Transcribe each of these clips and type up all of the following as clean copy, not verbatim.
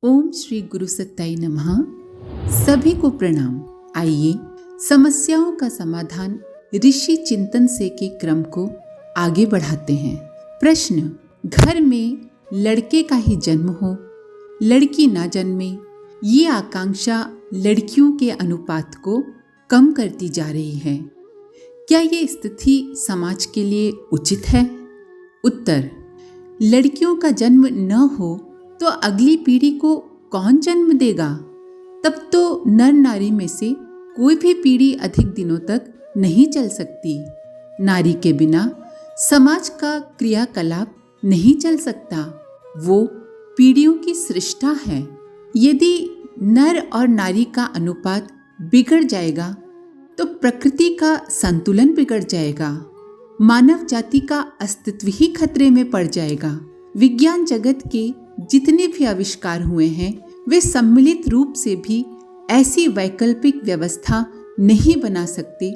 ओम श्री गुरु सत्ताई नमः। सभी को प्रणाम। आइए समस्याओं का समाधान ऋषि चिंतन से के क्रम को आगे बढ़ाते हैं। प्रश्न: घर में लड़के का ही जन्म हो, लड़की ना जन्मे, ये आकांक्षा लड़कियों के अनुपात को कम करती जा रही है। क्या ये स्थिति समाज के लिए उचित है? उत्तर: लड़कियों का जन्म न हो तो अगली पीढ़ी को कौन जन्म देगा? तब तो नर नारी में से कोई भी पीढ़ी अधिक दिनों तक नहीं चल सकती। नारी के बिना समाज का क्रियाकलाप नहीं चल सकता। वो पीढ़ियों की सृष्टा है। यदि नर और नारी का अनुपात बिगड़ जाएगा तो प्रकृति का संतुलन बिगड़ जाएगा। मानव जाति का अस्तित्व ही खतरे में पड़ जाएगा। विज्ञान जगत के जितने भी आविष्कार हुए हैं वे सम्मिलित रूप से भी ऐसी वैकल्पिक व्यवस्था नहीं बना सकते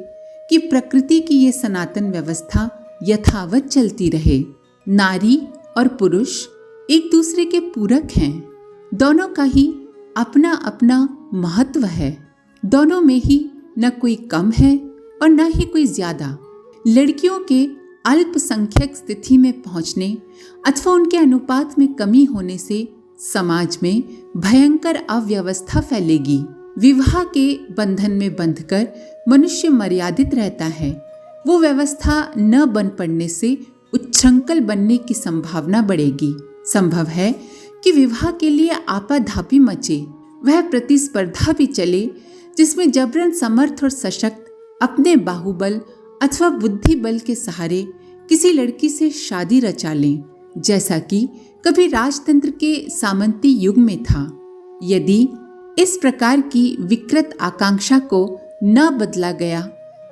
कि प्रकृति की ये सनातन व्यवस्था यथावत चलती रहे। नारी और पुरुष एक दूसरे के पूरक हैं। दोनों का ही अपना अपना महत्व है। दोनों में ही न कोई कम है और न ही कोई ज्यादा। लड़कियों के अल्पसंख्यक स्थिति में पहुंचने अथवा उनके अनुपात में कमी होने से समाज में भयंकर अव्यवस्था फैलेगी। विवाह के बंधन में बंधकर मनुष्य मर्यादित रहता है। वो व्यवस्था न बन पड़ने से उच्छृंखल बनने की संभावना बढ़ेगी। संभव है कि विवाह के लिए आपाधापी मचे, वह प्रतिस्पर्धा भी चले जिसमें जबरन समर्थ और सशक्त अपने बाहुबल अथवा बुद्धि बल के सहारे किसी लड़की से शादी रचा लें, जैसा कि कभी राजतंत्र के सामंती युग में था। यदि इस प्रकार की विकृत आकांक्षा को न बदला गया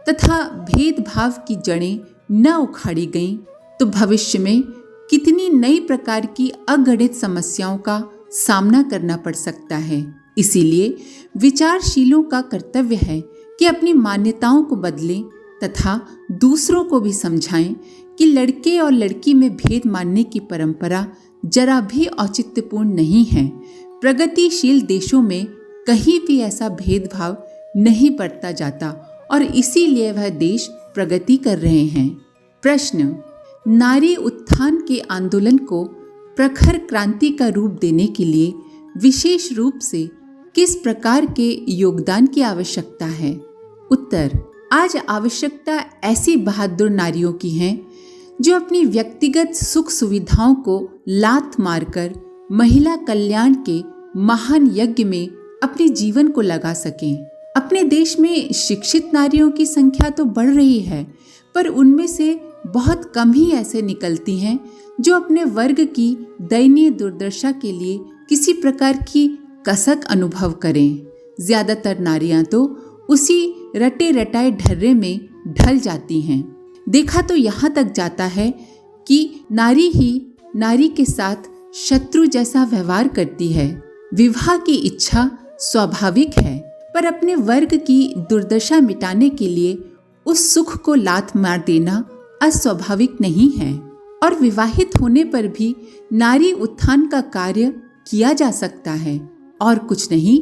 तथा भेदभाव की जड़ें न उखाड़ी गईं, तो भविष्य में कितनी नई प्रकार की अगणित समस्याओं का सामना करना पड़ सकता है। इसीलिए विचारशीलों का कर्तव्य है कि अपनी मान्यताओं को बदलें तथा दूसरों को भी समझाएं कि लड़के और लड़की में भेद मानने की परंपरा जरा भी औचित्यपूर्ण नहीं है। प्रगतिशील देशों में कहीं भी ऐसा भेदभाव नहीं बढ़ता जाता और इसीलिए वह देश प्रगति कर रहे हैं। प्रश्न: नारी उत्थान के आंदोलन को प्रखर क्रांति का रूप देने के लिए विशेष रूप से किस प्रकार के योगदान की आवश्यकता है? उत्तर: आज आवश्यकता ऐसी बहादुर नारियों की है जो अपनी व्यक्तिगत सुख सुविधाओं को लात मारकर महिला कल्याण के महान यज्ञ में अपने जीवन को लगा सकें। अपने देश में शिक्षित नारियों की संख्या तो बढ़ रही है, पर उनमें से बहुत कम ही ऐसे निकलती हैं जो अपने वर्ग की दयनीय दुर्दशा के लिए किसी प्रकार की कसक अनुभव करें। ज्यादातर नारियां तो उसी रटे रटाए ढर्रे में ढल जाती हैं। देखा तो यहाँ तक जाता है कि नारी ही नारी के साथ शत्रु जैसा व्यवहार करती है। विवाह की इच्छा स्वाभाविक है, पर अपने वर्ग की दुर्दशा मिटाने के लिए उस सुख को लात मार देना अस्वाभाविक नहीं है। और विवाहित होने पर भी नारी उत्थान का कार्य किया जा सकता है। और कुछ नहीं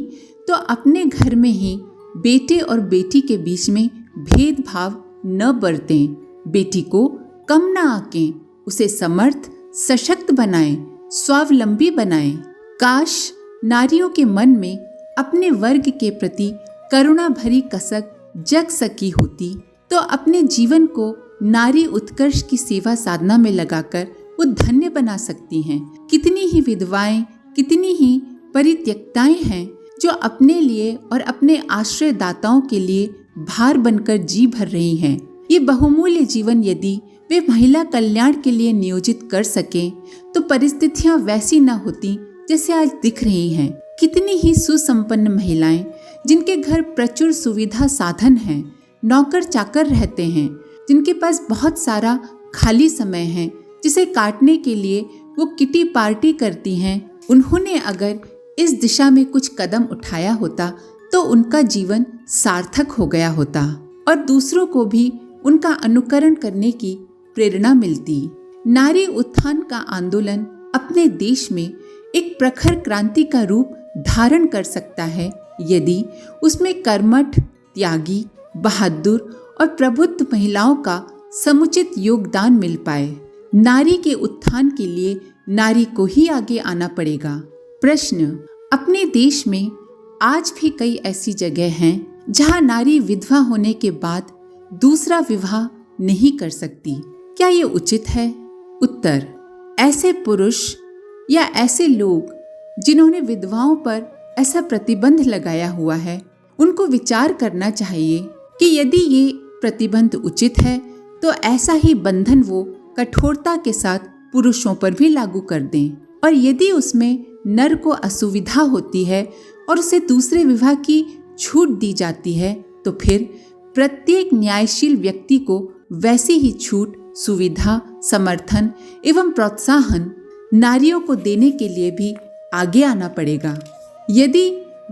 तो अपने घर में ही बेटे और बेटी के बीच में भेदभाव न बरतें, बेटी को कम न आंकें, उसे समर्थ सशक्त बनाएं, स्वावलंबी बनाएं। काश नारियों के मन में अपने वर्ग के प्रति करुणा भरी कसक जग सकी होती तो अपने जीवन को नारी उत्कर्ष की सेवा साधना में लगाकर वो धन्य बना सकती हैं। कितनी ही विधवाएं, कितनी ही परित्यक्ताएं हैं जो अपने लिए और अपने आश्रयदाताओं के लिए भार बनकर जी भर रही हैं। ये बहुमूल्य जीवन यदि वे महिला कल्याण के लिए नियोजित कर सकें तो परिस्थितियां वैसी न होती जैसे आज दिख रही हैं। कितनी ही सुसंपन्न महिलाएं जिनके घर प्रचुर सुविधा साधन हैं, नौकर चाकर रहते हैं, जिनके पास बहुत सारा खाली समय है जिसे काटने के लिए वो किटी पार्टी करती हैं, उन्होंने अगर इस दिशा में कुछ कदम उठाया होता तो उनका जीवन सार्थक हो गया होता और दूसरों को भी उनका अनुकरण करने की प्रेरणा मिलती। नारी उत्थान का आंदोलन अपने देश में एक प्रखर क्रांति का रूप धारण कर सकता है यदि उसमें कर्मठ, त्यागी, बहादुर और प्रबुद्ध महिलाओं का समुचित योगदान मिल पाए। नारी के उत्थान के लिए नारी को ही आगे आना पड़ेगा। प्रश्न, अपने देश में आज भी कई ऐसी जगह हैं जहां नारी विधवा होने के बाद दूसरा विवाह नहीं कर सकती। क्या ये उचित है? उत्तर, ऐसे पुरुष या ऐसे लोग जिन्होंने विधवाओं पर ऐसा प्रतिबंध लगाया हुआ है, उनको विचार करना चाहिए कि यदि ये प्रतिबंध उचित है तो ऐसा ही बंधन वो कठोरता के साथ पुरुषों पर भी लागू कर दें, और यदि उसमें नर को असुविधा होती है और उसे दूसरे विवाह की छूट दी जाती है तो फिर प्रत्येक न्यायशील व्यक्ति को वैसी ही छूट, सुविधा, समर्थन एवं प्रोत्साहन नारियों को देने के लिए भी आगे आना पड़ेगा। यदि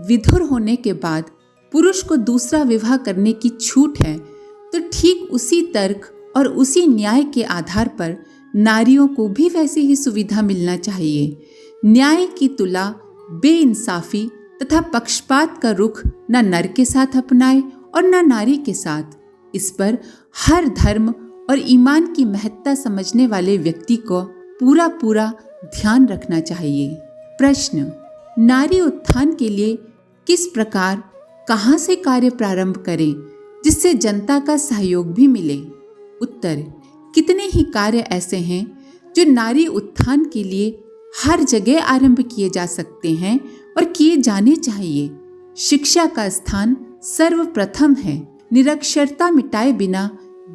विधुर होने के बाद पुरुष को दूसरा विवाह करने की छूट है तो ठीक उसी तर्क और उसी न्याय के आधार पर नारियों को भी वैसी ही सुविधा मिलना चाहिए। न्याय की तुला बेइंसाफी तथा पक्षपात का रुख न नर के साथ अपनाए और न नारी के साथ। इस पर हर धर्म और ईमान की महत्ता समझने वाले व्यक्ति को पूरा ध्यान रखना चाहिए। प्रश्न, नारी उत्थान के लिए किस प्रकार, कहां से कार्य प्रारंभ करें जिससे जनता का सहयोग भी मिले? उत्तर, कितने ही कार्य ऐसे हैं जो नारी उत्थान के लिए हर जगह आरंभ किए जा सकते हैं और किए जाने चाहिए। शिक्षा का स्थान सर्वप्रथम है। निरक्षरता मिटाए बिना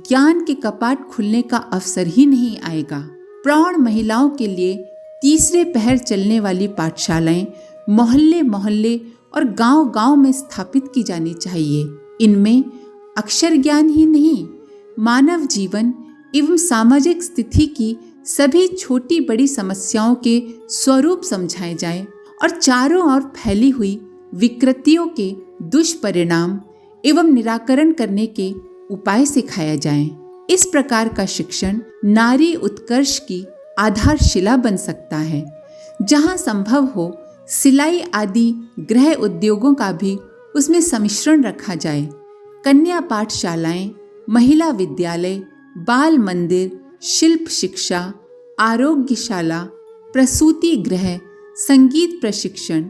ज्ञान के कपाट खुलने का अवसर ही नहीं आएगा। प्रौढ़ महिलाओं के लिए तीसरे पहर चलने वाली पाठशालाएं मोहल्ले मोहल्ले और गांव-गांव में स्थापित की जानी चाहिए। इनमें अक्षर ज्ञान ही नहीं, मानव जीवन एवं सामाजिक स्थिति की सभी छोटी बड़ी समस्याओं के स्वरूप समझाए जाएं और चारों ओर फैली हुई विकृतियों के दुष्परिणाम एवं निराकरण करने के उपाय सिखाया जाएं। इस प्रकार का शिक्षण नारी उत्कर्ष की आधारशिला बन सकता है। जहां संभव हो सिलाई आदि गृह उद्योगों का भी उसमें सम्मिश्रण रखा जाए। कन्या पाठशालाएं, महिला विद्यालय, बाल मंदिर, शिल्प शिक्षा, आरोग्यशाला, प्रसूति गृह, संगीत प्रशिक्षण,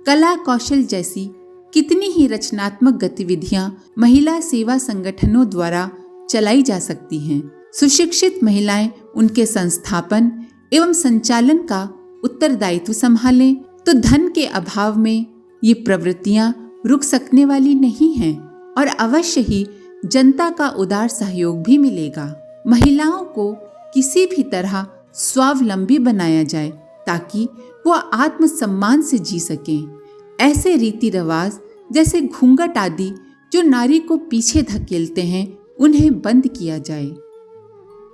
कला कौशल जैसी कितनी ही रचनात्मक गतिविधियां महिला सेवा संगठनों द्वारा चलाई जा सकती हैं। सुशिक्षित महिलाएं उनके संस्थापन एवं संचालन का उत्तरदायित्व संभालें तो धन के अभाव में ये प्रवृत्तियां रुक सकने वाली नहीं हैं और अवश्य ही जनता का उदार सहयोग भी मिलेगा। महिलाओं को किसी भी तरह स्वावलंबी बनाया जाए ताकि वो आत्मसम्मान से जी सकें। ऐसे रीति रिवाज जैसे घूंघट आदि जो नारी को पीछे धकेलते हैं, उन्हें बंद किया जाए।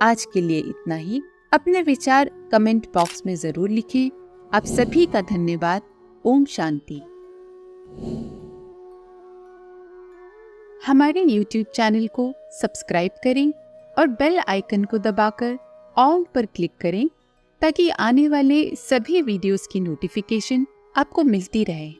आज के लिए इतना ही। अपने विचार कमेंट बॉक्स में जरूर लिखें। आप सभी का धन्यवाद। ओम शांति। हमारे YouTube चैनल को सब्सक्राइब करें और बेल आइकन को दबाकर ऑल पर क्लिक करें ताकि आने वाले सभी वीडियोस की नोटिफिकेशन आपको मिलती रहे।